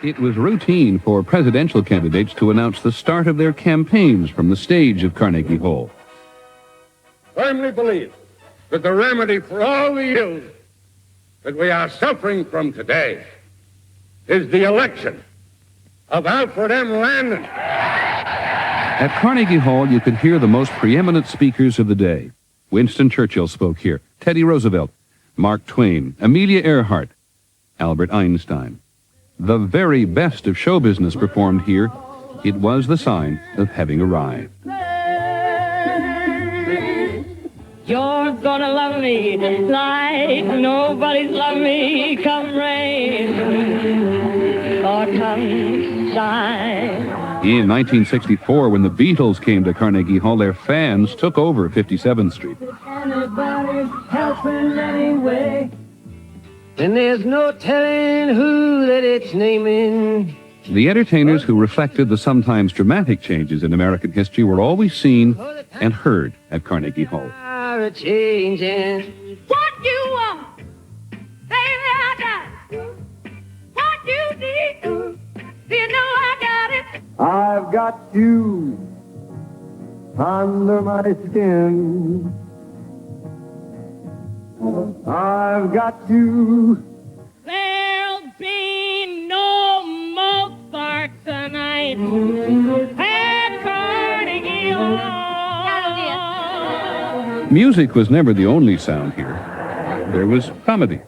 It was routine for presidential candidates to announce the start of their campaigns from the stage of Carnegie Hall. Firmly believe that the remedy for all the ills that we are suffering from today is the election of Alfred M. Landon. At Carnegie Hall, you could hear the most preeminent speakers of the day. Winston Churchill spoke here, Teddy Roosevelt, Mark Twain, Amelia Earhart, Albert Einstein. The very best of show business performed here. It was the sign of having arrived. You're gonna love me like nobody's loved me, come rain or come shine. In 1964, when the Beatles came to Carnegie Hall, their fans took over 57th Street. Anybody helping anyway? And there's no telling who that it's naming. The entertainers who reflected the sometimes dramatic changes in American history were always seen and heard at Carnegie Hall. Changing. What you want, baby, I got it. What you need, do you know I got it? I've got you under my skin. I've got you. There'll be no Mozart tonight at Carnegie Hall. Music was never the only sound here. There was comedy.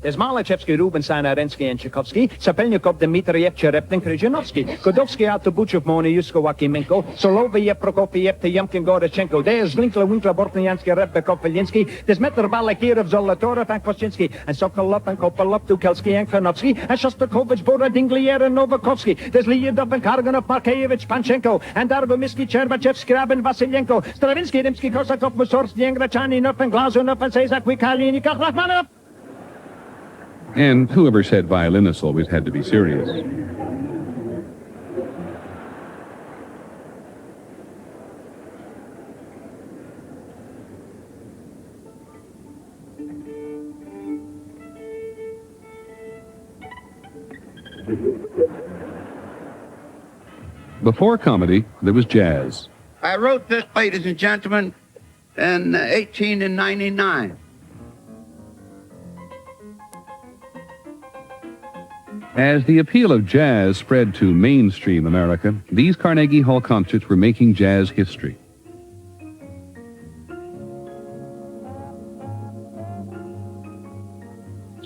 There's Malachevsky, Rubinstein, Arensky, and Tchaikovsky, Sapelnikov, Dmitriev, Cherepnin, Kryzhanovsky, Godovsky, Autobuchev, Moni, Yusko, Akimenko, Soloviev, Prokofiev, Teyemkin, Gorochenko. There's Linkler, Winkler, Bortnyansky, Rebekov, Felinsky. There's Metr Balakirov, Zolotorov, and Kvoschinsky, and Sokolov, and Kopolov, Tukelski, and Kranovsky, and Shostakovich, Bora, Dinglier, and Novakovsky. There's Lyudov, and Karganov, Markeyevich, Panchenko, and Dargomisky, Cherbachev, Skrabin, Vasilyenko, Stravinsky, Rimsky, Kosakov, Mussorgsky, and Grachaninov, and Glazunov, and Sezak, Vikalinikov, Rachmanov. And whoever said violinists always had to be serious. Before comedy, there was jazz. I wrote this, ladies and gentlemen, in 1899. As the appeal of jazz spread to mainstream America, these Carnegie Hall concerts were making jazz history.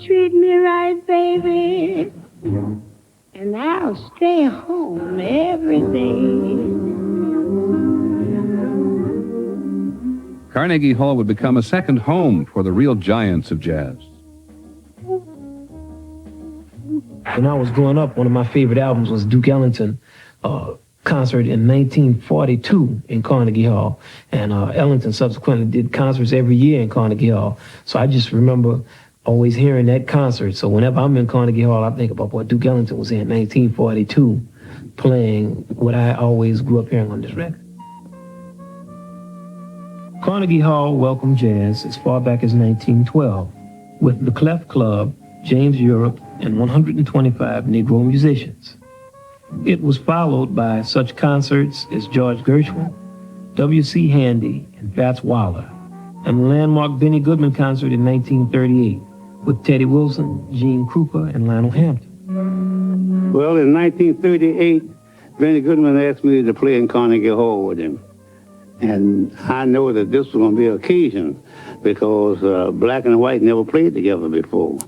Treat me right, baby, and I'll stay home every day. Carnegie Hall would become a second home for the real giants of jazz. When I was growing up, one of my favorite albums was Duke Ellington concert in 1942 in Carnegie Hall. And Ellington subsequently did concerts every year in Carnegie Hall. So I just remember always hearing that concert. So whenever I'm in Carnegie Hall, I think about what Duke Ellington was in 1942, playing what I always grew up hearing on this record. Carnegie Hall welcomed jazz as far back as 1912 with the Clef Club, James Europe, and 125 Negro musicians. It was followed by such concerts as George Gershwin, W.C. Handy, and Fats Waller, and the landmark Benny Goodman concert in 1938 with Teddy Wilson, Gene Krupa, and Lionel Hampton. Well, in 1938, Benny Goodman asked me to play in Carnegie Hall with him. And I know that this was going to be an occasion because black and white never played together before.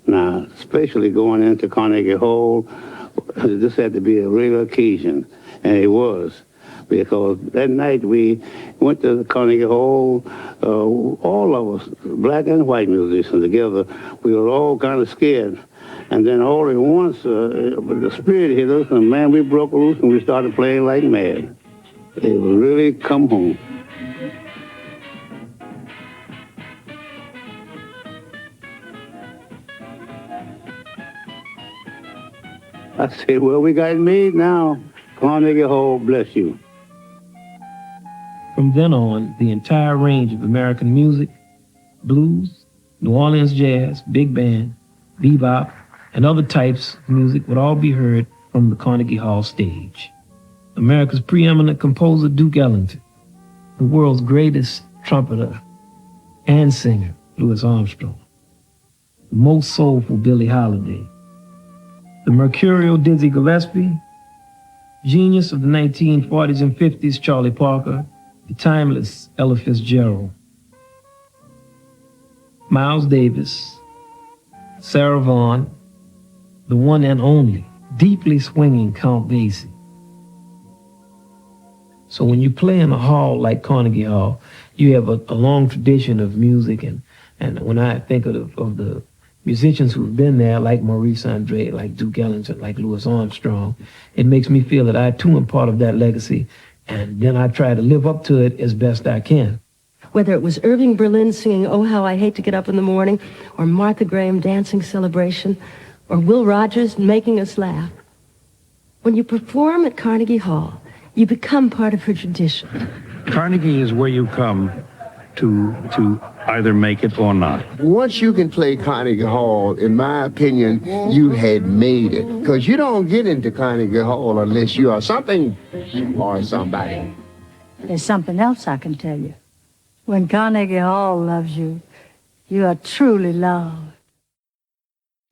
Now, especially going into Carnegie Hall, this had to be a real occasion, and it was. Because that night we went to the Carnegie Hall, all of us, black and white musicians together, we were all kind of scared. And then all at once, the spirit hit us, and man, we broke loose and we started playing like mad. It was really come home. I said, well, we got it made now. Carnegie Hall, bless you. From then on, the entire range of American music, blues, New Orleans jazz, big band, bebop, and other types of music would all be heard from the Carnegie Hall stage. America's preeminent composer, Duke Ellington, the world's greatest trumpeter and singer, Louis Armstrong, the most soulful Billie Holiday, the mercurial Dizzy Gillespie, genius of the 1940s and 50s, Charlie Parker, the timeless Ella Fitzgerald, Miles Davis, Sarah Vaughan, the one and only, deeply swinging Count Basie. So when you play in a hall like Carnegie Hall, you have a long tradition of music, and when I think of the musicians who've been there, like Maurice Andre, like Duke Ellington, like Louis Armstrong, it makes me feel that I too am part of that legacy, and then I try to live up to it as best I can. Whether it was Irving Berlin singing Oh How I Hate to Get Up in the Morning, or Martha Graham dancing Celebration, or Will Rogers making us laugh, when you perform at Carnegie Hall, you become part of her tradition. Carnegie is where you come to either make it or not. Once you can play Carnegie Hall, in my opinion, you had made it. Because you don't get into Carnegie Hall unless you are something or somebody. There's something else I can tell you. When Carnegie Hall loves you, you are truly loved.